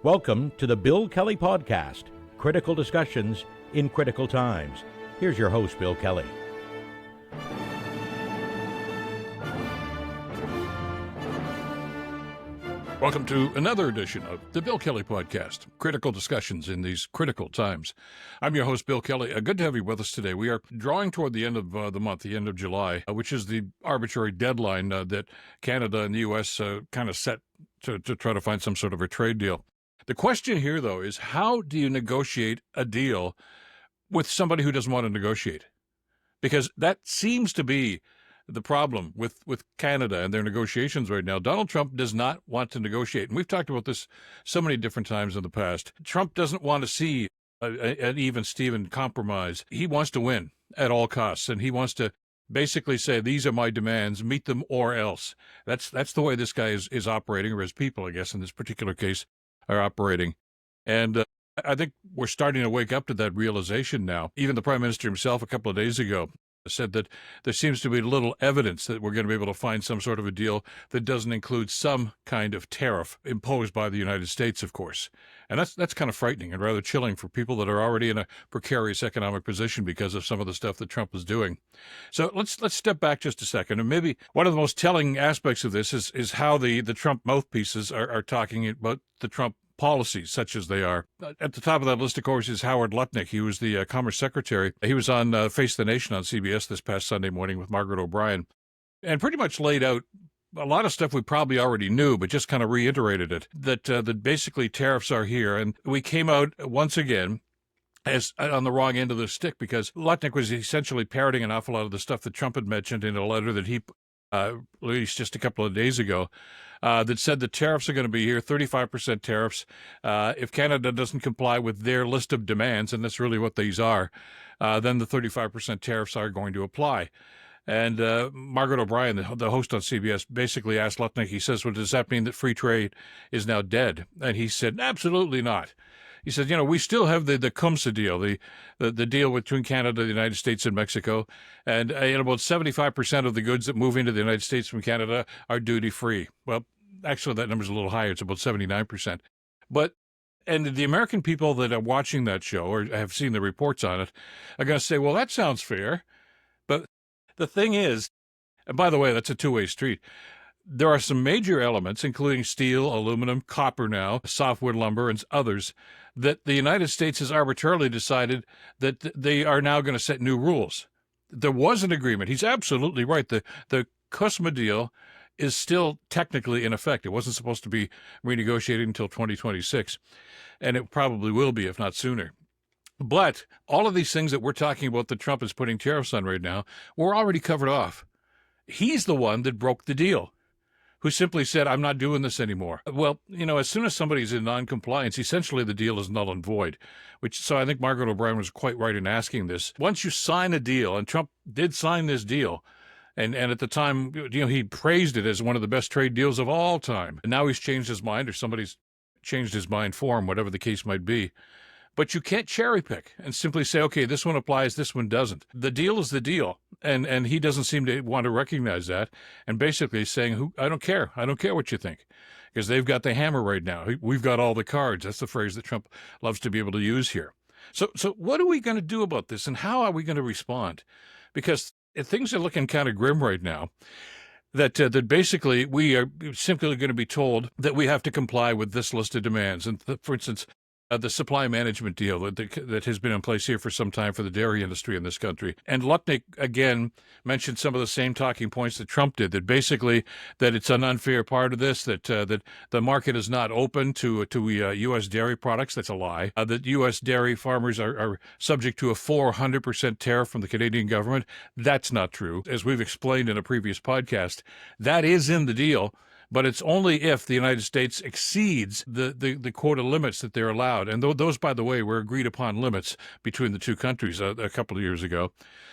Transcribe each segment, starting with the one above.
Welcome to the Bill Kelly Podcast, critical discussions in critical times. Here's your host, Bill Kelly. Welcome to another edition of the Bill Kelly Podcast, critical discussions in these critical times. I'm your host, Bill Kelly. Good to have you with us today. We are drawing toward the end of the month, the end of July, which is the arbitrary deadline that Canada and the U.S. kind of set to try to find some sort of a trade deal. The question here, though, is how do you negotiate a deal with somebody who doesn't want to negotiate? Because that seems to be the problem with Canada and their negotiations right now. Donald Trump does not want to negotiate. And we've talked about this so many different times in the past. Trump doesn't want to see an even-Steven compromise. He wants to win at all costs. And he wants to basically say, these are my demands, meet them or else. That's the way this guy is operating, or his people, I guess, in this particular case, are operating. And I think we're starting to wake up to that realization now. Even the Prime Minister himself a couple of days ago said that there seems to be little evidence that we're going to be able to find some sort of a deal that doesn't include some kind of tariff imposed by the United States, of course. And that's kind of frightening and rather chilling for people that are already in a precarious economic position because of some of the stuff that Trump is doing. So let's step back just a second. And maybe one of the most telling aspects of this is how the Trump mouthpieces are talking about the Trump policies, such as they are. At the top of that list, of course, is Howard Lutnick. He was the Commerce Secretary. He was on Face the Nation on CBS this past Sunday morning with Margaret O'Brien and pretty much laid out a lot of stuff we probably already knew, but just kind of reiterated it, that basically tariffs are here. And we came out once again as on the wrong end of the stick because Lutnick was essentially parroting an awful lot of the stuff that Trump had mentioned in a letter that he released just a couple of days ago, that said the tariffs are going to be here, 35% tariffs. If Canada doesn't comply with their list of demands, and that's really what these are, then the 35% tariffs are going to apply. And Margaret O'Brien, the host on CBS, basically asked Lutnick, he says, well, does that mean that free trade is now dead? And he said, absolutely not. He said, we still have the CUSMA deal, the deal between Canada, the United States, and Mexico. And about 75% of the goods that move into the United States from Canada are duty-free. Well, actually, that number's a little higher. It's about 79%. And the American people that are watching that show or have seen the reports on it are going to say, well, that sounds fair. But the thing is, and by the way, that's a two-way street. There are some major elements, including steel, aluminum, copper now, softwood lumber, and others, that the United States has arbitrarily decided that they are now going to set new rules. There was an agreement. He's absolutely right. The CUSMA deal is still technically in effect. It wasn't supposed to be renegotiated until 2026, and it probably will be, if not sooner. But all of these things that we're talking about that Trump is putting tariffs on right now were already covered off. He's the one that broke the deal, who simply said, I'm not doing this anymore. Well, as soon as somebody's in noncompliance, essentially the deal is null and void, so I think Margaret O'Brien was quite right in asking this. Once you sign a deal, and Trump did sign this deal, and at the time, he praised it as one of the best trade deals of all time. And now he's changed his mind, or somebody's changed his mind for him, whatever the case might be. But you can't cherry pick and simply say, okay, this one applies, this one doesn't. The deal is the deal. And he doesn't seem to want to recognize that. And basically saying, I don't care. I don't care what you think. Because they've got the hammer right now. We've got all the cards. That's the phrase that Trump loves to be able to use here. So what are we going to do about this? And how are we going to respond? Because things are looking kind of grim right now. That basically we are simply going to be told that we have to comply with this list of demands. And for instance, the supply management deal that has been in place here for some time for the dairy industry in this country. And Lutnick, again, mentioned some of the same talking points that Trump did, that basically that it's an unfair part of this, that the market is not open to U.S. dairy products. That's a lie. That U.S. dairy farmers are subject to a 400% tariff from the Canadian government. That's not true. As we've explained in a previous podcast, that is in the deal. But it's only if the United States exceeds the quota limits that they're allowed. And those, by the way, were agreed upon limits between the two countries a couple of years ago.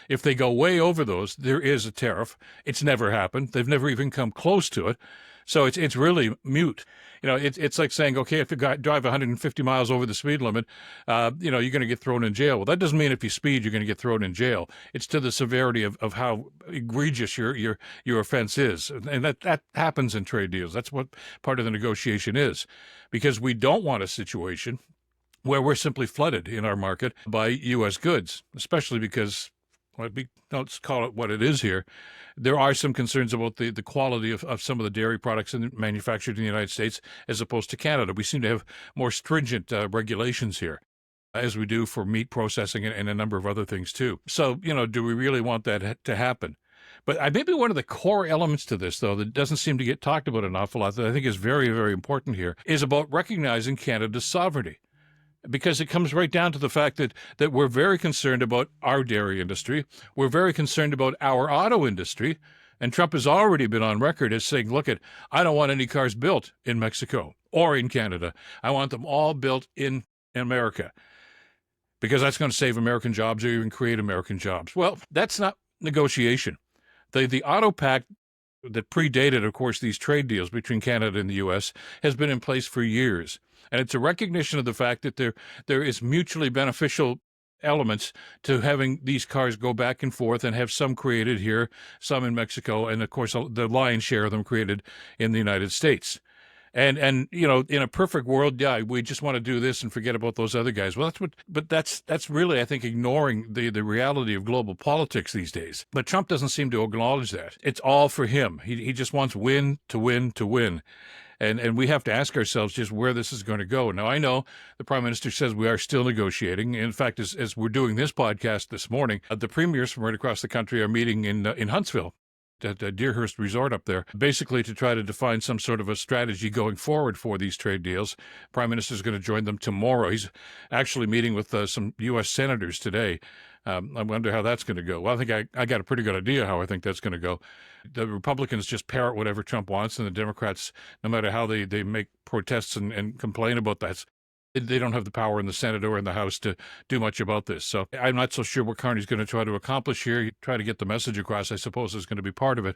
If they go way over those, there is a tariff. It's never happened. They've never even come close to it. So it's really mute. It's like saying, okay, if you drive 150 miles over the speed limit, you're going to get thrown in jail. Well, that doesn't mean if you speed, you're going to get thrown in jail. It's to the severity of how egregious your offense is. And that happens in trade deals. That's what part of the negotiation is, because we don't want a situation where we're simply flooded in our market by U.S. goods, especially because, let's call it what it is here. There are some concerns about the quality of some of the dairy products manufactured in the United States as opposed to Canada. We seem to have more stringent regulations here, as we do for meat processing and a number of other things too. So, do we really want that to happen? But maybe one of the core elements to this, though, that doesn't seem to get talked about an awful lot, that I think is very, very important here, is about recognizing Canada's sovereignty. Because it comes right down to the fact that we're very concerned about our dairy industry. We're very concerned about our auto industry. And Trump has already been on record as saying, look, I don't want any cars built in Mexico or in Canada. I want them all built in America, because that's going to save American jobs or even create American jobs. Well, that's not negotiation. The auto pact that predated, of course, these trade deals between Canada and the U.S. has been in place for years. And it's a recognition of the fact that there is mutually beneficial elements to having these cars go back and forth and have some created here, some in Mexico, and, of course, the lion's share of them created in the United States. And in a perfect world, yeah, we just want to do this and forget about those other guys. Well, that's really, I think, ignoring the reality of global politics these days. But Trump doesn't seem to acknowledge that. It's all for him. He just wants win to win to win. And we have to ask ourselves just where this is going to go. Now, I know the Prime Minister says we are still negotiating. In fact, as we're doing this podcast this morning, the premiers from right across the country are meeting in Huntsville at Deerhurst Resort up there, basically to try to define some sort of a strategy going forward for these trade deals. Prime Minister is going to join them tomorrow. He's actually meeting with some U.S. senators today. I wonder how that's going to go. Well, I think I got a pretty good idea how I think that's going to go. The Republicans just parrot whatever Trump wants, and the Democrats, no matter how they make protests and complain about that, they don't have the power in the Senate or in the House to do much about this. So I'm not so sure what Carney's going to try to accomplish here. Try to get the message across, I suppose, is going to be part of it.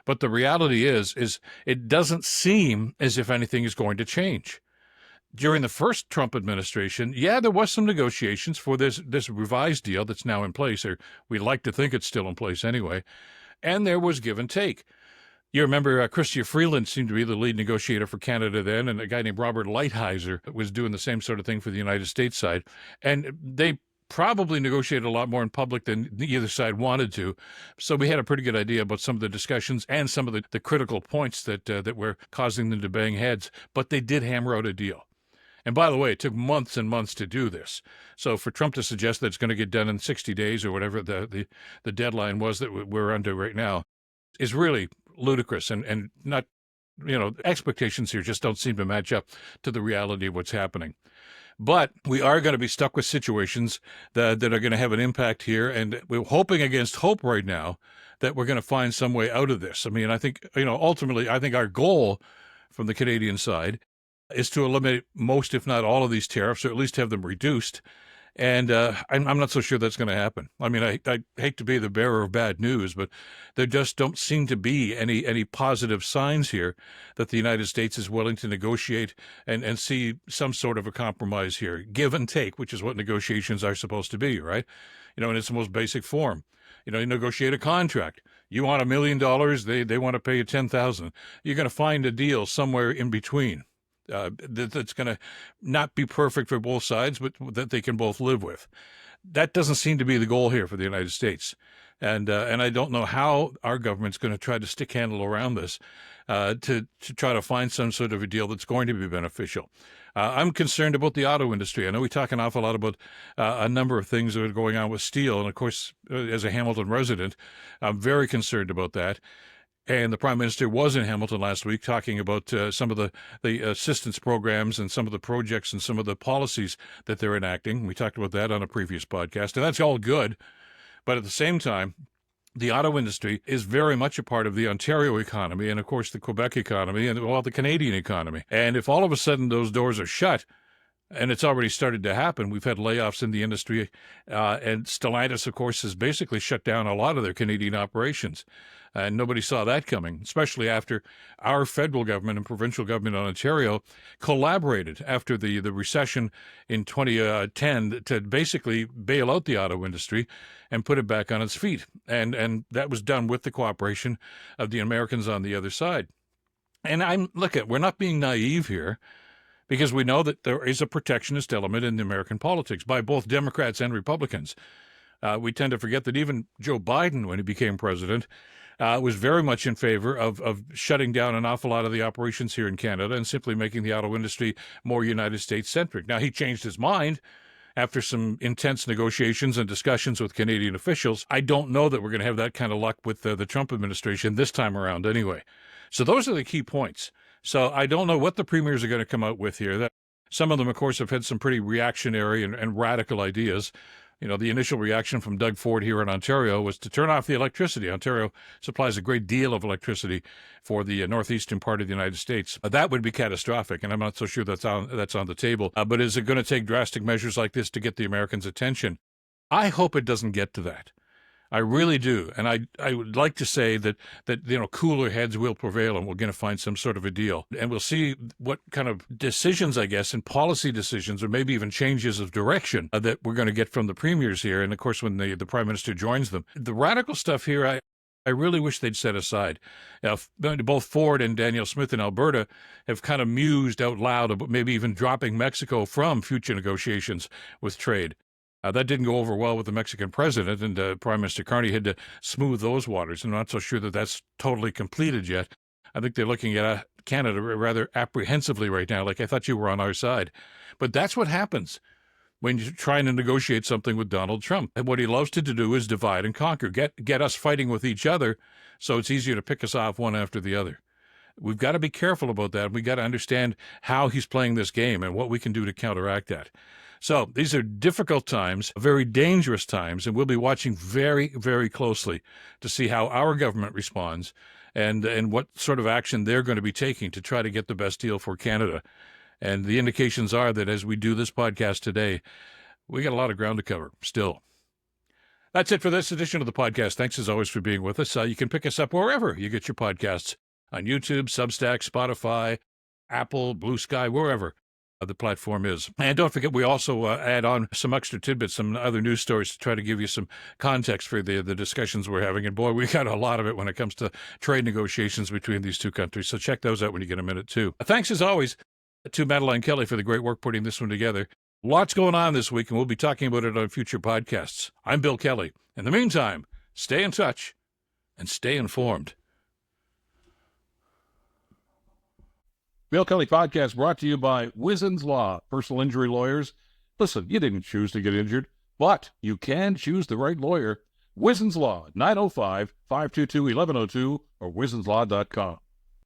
But the reality is it doesn't seem as if anything is going to change. During the first Trump administration, yeah, there was some negotiations for this revised deal that's now in place, or we'd like to think it's still in place anyway, and there was give and take. You remember Chrystia Freeland seemed to be the lead negotiator for Canada then, and a guy named Robert Lighthizer was doing the same sort of thing for the United States side, and they probably negotiated a lot more in public than either side wanted to. So we had a pretty good idea about some of the discussions and some of the critical points that were causing them to bang heads, but they did hammer out a deal. And by the way, it took months and months to do this. So for Trump to suggest that it's going to get done in 60 days or whatever the deadline was that we're under right now is really ludicrous and not, expectations here just don't seem to match up to the reality of what's happening. But we are going to be stuck with situations that are going to have an impact here, and we're hoping against hope right now that we're going to find some way out of this. I mean, I think, ultimately, I think our goal from the Canadian side is to eliminate most, if not all, of these tariffs, or at least have them reduced. And I'm not so sure that's going to happen. I mean, I hate to be the bearer of bad news, but there just don't seem to be any positive signs here that the United States is willing to negotiate and see some sort of a compromise here. Give and take, which is what negotiations are supposed to be, right? In its most basic form. You negotiate a contract. You want $1 million, they want to pay you $10,000. You're going to find a deal somewhere in between. That's going to not be perfect for both sides, but that they can both live with. That doesn't seem to be the goal here for the United States. And I don't know how our government's going to try to stick handle around this to try to find some sort of a deal that's going to be beneficial. I'm concerned about the auto industry. I know we talk an awful lot about a number of things that are going on with steel. And, of course, as a Hamilton resident, I'm very concerned about that. And the Prime Minister was in Hamilton last week talking about some of the assistance programs and some of the projects and some of the policies that they're enacting. We talked about that on a previous podcast, and that's all good. But at the same time, the auto industry is very much a part of the Ontario economy and, of course, the Quebec economy and, the Canadian economy. And if all of a sudden those doors are shut, And it's already started to happen. We've had layoffs in the industry, and Stellantis, of course, has basically shut down a lot of their Canadian operations. And nobody saw that coming, especially after our federal government and provincial government in Ontario collaborated after the recession in 2010 to basically bail out the auto industry and put it back on its feet. And that was done with the cooperation of the Americans on the other side. And we're not being naive here, because we know that there is a protectionist element in American politics by both Democrats and Republicans. We tend to forget that even Joe Biden, when he became president, was very much in favor of shutting down an awful lot of the operations here in Canada and simply making the auto industry more United States-centric. Now, he changed his mind after some intense negotiations and discussions with Canadian officials. I don't know that we're going to have that kind of luck with the Trump administration this time around anyway. So those are the key points. So I don't know what the premiers are going to come out with here. Some of them, of course, have had some pretty reactionary and radical ideas. You know, the initial reaction from Doug Ford here in Ontario was to turn off the electricity. Ontario supplies a great deal of electricity for the northeastern part of the United States. That would be catastrophic, and I'm not so sure that's on the table. But is it going to take drastic measures like this to get the Americans' attention? I hope it doesn't get to that. I really do. And I would like to say that cooler heads will prevail and we're going to find some sort of a deal. And we'll see what kind of decisions, I guess, and policy decisions, or maybe even changes of direction that we're going to get from the premiers here. And, of course, when the Prime Minister joins them. The radical stuff here, I really wish they'd set aside. Both Ford and Danielle Smith in Alberta have kind of mused out loud about maybe even dropping Mexico from future negotiations with trade. That didn't go over well with the Mexican president, and Prime Minister Carney had to smooth those waters. I'm not so sure that that's totally completed yet. I think they're looking at Canada rather apprehensively right now, like I thought you were on our side. But that's what happens when you're trying to negotiate something with Donald Trump. And what he loves to do is divide and conquer, get us fighting with each other so it's easier to pick us off one after the other. We've got to be careful about that. We've got to understand how he's playing this game and what we can do to counteract that. So these are difficult times, very dangerous times, and we'll be watching very, very closely to see how our government responds and what sort of action they're going to be taking to try to get the best deal for Canada. And the indications are that as we do this podcast today, we got a lot of ground to cover still. That's it for this edition of the podcast. Thanks as always for being with us. You can pick us up wherever you get your podcasts, on YouTube, Substack, Spotify, Apple, Blue Sky, wherever the platform is. And don't forget, we also add on some extra tidbits, some other news stories to try to give you some context for the discussions we're having. And boy, we got a lot of it when it comes to trade negotiations between these two countries. So check those out when you get a minute too. Thanks as always to Madeline Kelly for the great work putting this one together. Lots going on this week, and we'll be talking about it on future podcasts. I'm Bill Kelly. In the meantime, stay in touch and stay informed. Bill Kelly Podcast brought to you by Wizen's Law, personal injury lawyers. Listen, you didn't choose to get injured, but you can choose the right lawyer. Wizen's Law, 905-522-1102 or wizenslaw.com.